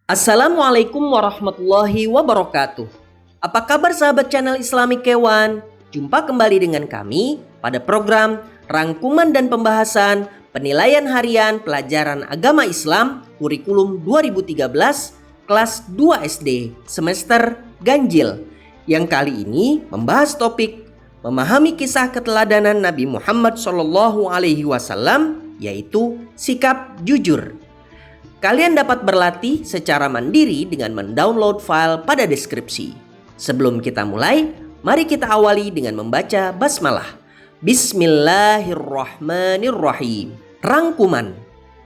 Assalamualaikum warahmatullahi wabarakatuh. Apa kabar sahabat channel Islamic Kewan? Jumpa kembali dengan kami pada program Rangkuman dan Pembahasan Penilaian Harian Pelajaran Agama Islam Kurikulum 2013 Kelas 2 SD Semester Ganjil, yang kali ini membahas topik memahami kisah keteladanan Nabi Muhammad SAW, yaitu sikap jujur. Kalian dapat berlatih secara mandiri dengan mendownload file pada deskripsi. Sebelum kita mulai, mari kita awali dengan membaca basmalah. Bismillahirrahmanirrahim. Rangkuman.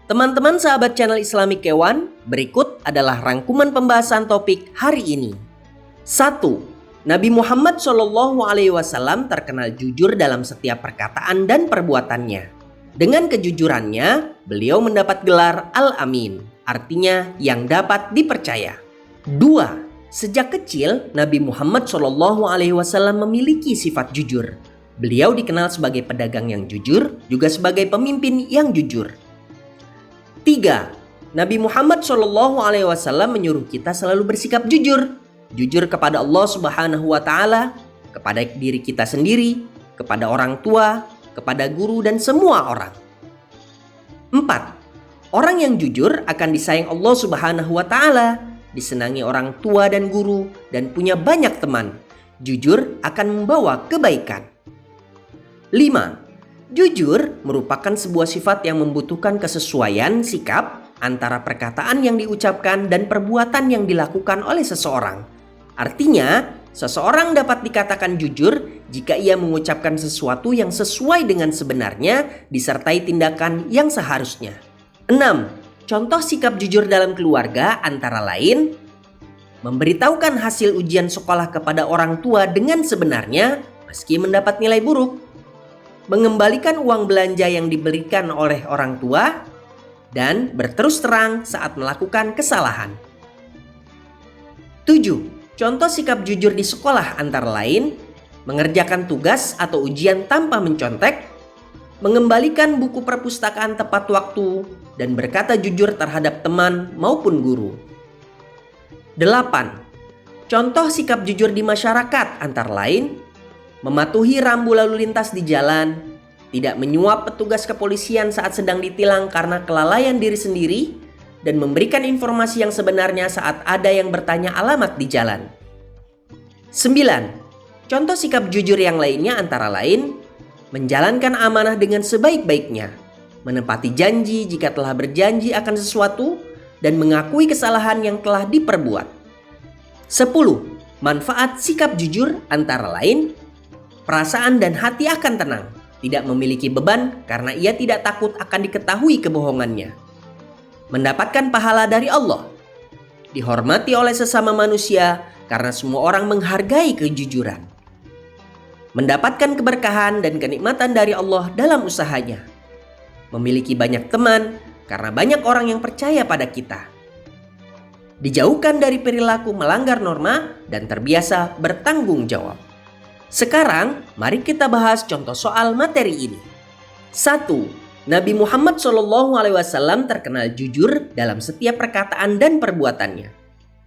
Teman-teman sahabat channel Islamic Kewan, berikut adalah rangkuman pembahasan topik hari ini. 1. Nabi Muhammad SAW terkenal jujur dalam setiap perkataan dan perbuatannya. Dengan kejujurannya, beliau mendapat gelar Al-Amin, artinya yang dapat dipercaya. 2. Sejak kecil, Nabi Muhammad SAW memiliki sifat jujur. Beliau dikenal sebagai pedagang yang jujur, juga sebagai pemimpin yang jujur. 3. Nabi Muhammad SAW menyuruh kita selalu bersikap jujur. Jujur kepada Allah Subhanahu wa Ta'ala, kepada diri kita sendiri, kepada orang tua, kepada guru dan semua orang. 4. Orang yang jujur akan disayang Allah Subhanahu wa Ta'ala, disenangi orang tua dan guru, dan punya banyak teman. Jujur akan membawa kebaikan. 5. Jujur merupakan sebuah sifat yang membutuhkan kesesuaian sikap antara perkataan yang diucapkan dan perbuatan yang dilakukan oleh seseorang. Artinya, seseorang dapat dikatakan jujur jika ia mengucapkan sesuatu yang sesuai dengan sebenarnya disertai tindakan yang seharusnya. 6. Contoh sikap jujur dalam keluarga antara lain memberitahukan hasil ujian sekolah kepada orang tua dengan sebenarnya meski mendapat nilai buruk, mengembalikan uang belanja yang diberikan oleh orang tua, dan berterus terang saat melakukan kesalahan. 7. Contoh sikap jujur di sekolah antara lain mengerjakan tugas atau ujian tanpa mencontek, mengembalikan buku perpustakaan tepat waktu, dan berkata jujur terhadap teman maupun guru. 8. Contoh sikap jujur di masyarakat antara lain mematuhi rambu lalu lintas di jalan, tidak menyuap petugas kepolisian saat sedang ditilang karena kelalaian diri sendiri, dan memberikan informasi yang sebenarnya saat ada yang bertanya alamat di jalan. 9. Contoh sikap jujur yang lainnya antara lain menjalankan amanah dengan sebaik-baiknya, menepati janji jika telah berjanji akan sesuatu, dan mengakui kesalahan yang telah diperbuat. 10. Manfaat sikap jujur antara lain perasaan dan hati akan tenang, tidak memiliki beban karena ia tidak takut akan diketahui kebohongannya, mendapatkan pahala dari Allah, dihormati oleh sesama manusia karena semua orang menghargai kejujuran, mendapatkan keberkahan dan kenikmatan dari Allah dalam usahanya, memiliki banyak teman karena banyak orang yang percaya pada kita, dijauhkan dari perilaku melanggar norma, dan terbiasa bertanggung jawab. Sekarang mari kita bahas contoh soal materi ini. 1. Nabi Muhammad SAW terkenal jujur dalam setiap perkataan dan perbuatannya.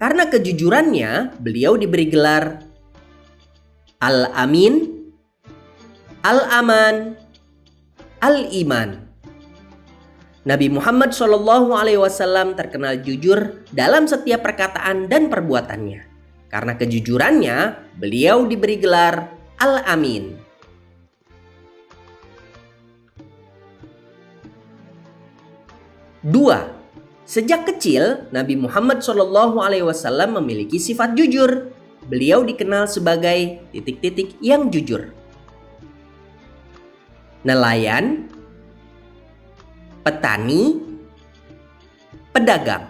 Karena kejujurannya, beliau diberi gelar Al-Amin, Al-Aman, Al-Iman. Nabi Muhammad SAW terkenal jujur dalam setiap perkataan dan perbuatannya. Karena kejujurannya, beliau diberi gelar Al-Amin. 2. Sejak kecil, Nabi Muhammad SAW memiliki sifat jujur. Beliau dikenal sebagai yang jujur. Nelayan, petani, pedagang.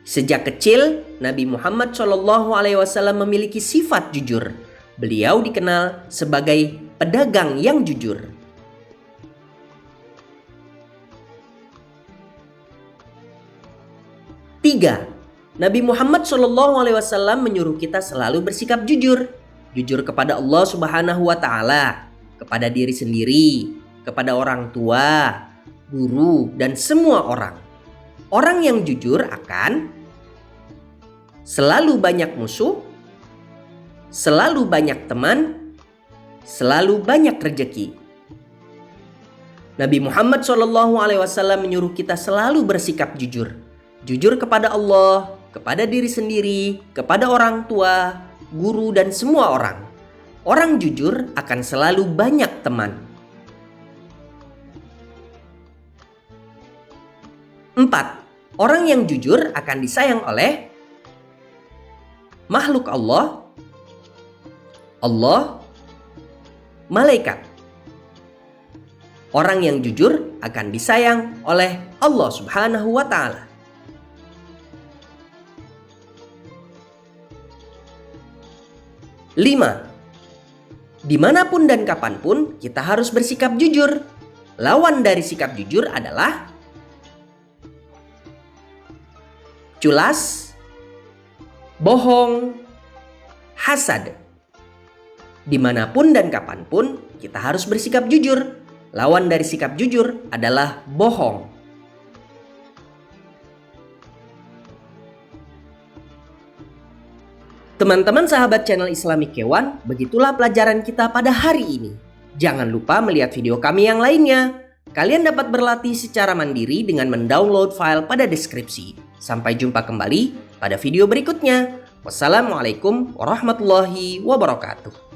Sejak kecil, Nabi Muhammad SAW memiliki sifat jujur. Beliau dikenal sebagai pedagang yang jujur. 3. Nabi Muhammad SAW menyuruh kita selalu bersikap jujur. Jujur kepada Allah Subhanahu wa Ta'ala, kepada diri sendiri, kepada orang tua, guru, dan semua orang. Orang yang jujur akan selalu banyak musuh, selalu banyak teman, selalu banyak rezeki. Nabi Muhammad SAW menyuruh kita selalu bersikap jujur. Jujur kepada Allah, kepada diri sendiri, kepada orang tua, guru, dan semua orang. Orang jujur akan selalu banyak teman. 4. Orang yang jujur akan disayang oleh makhluk Allah, malaikat. Orang yang jujur akan disayang oleh Allah Subhanahu wa Ta'ala. 5. Dimanapun dan kapanpun kita harus bersikap jujur. Lawan dari sikap jujur adalah culas, bohong, hasad. Dimanapun dan kapanpun kita harus bersikap jujur. Lawan dari sikap jujur adalah bohong. Teman-teman sahabat channel Islamic K1, begitulah pelajaran kita pada hari ini. Jangan lupa melihat video kami yang lainnya. Kalian dapat berlatih secara mandiri dengan mendownload file pada deskripsi. Sampai jumpa kembali pada video berikutnya. Wassalamualaikum warahmatullahi wabarakatuh.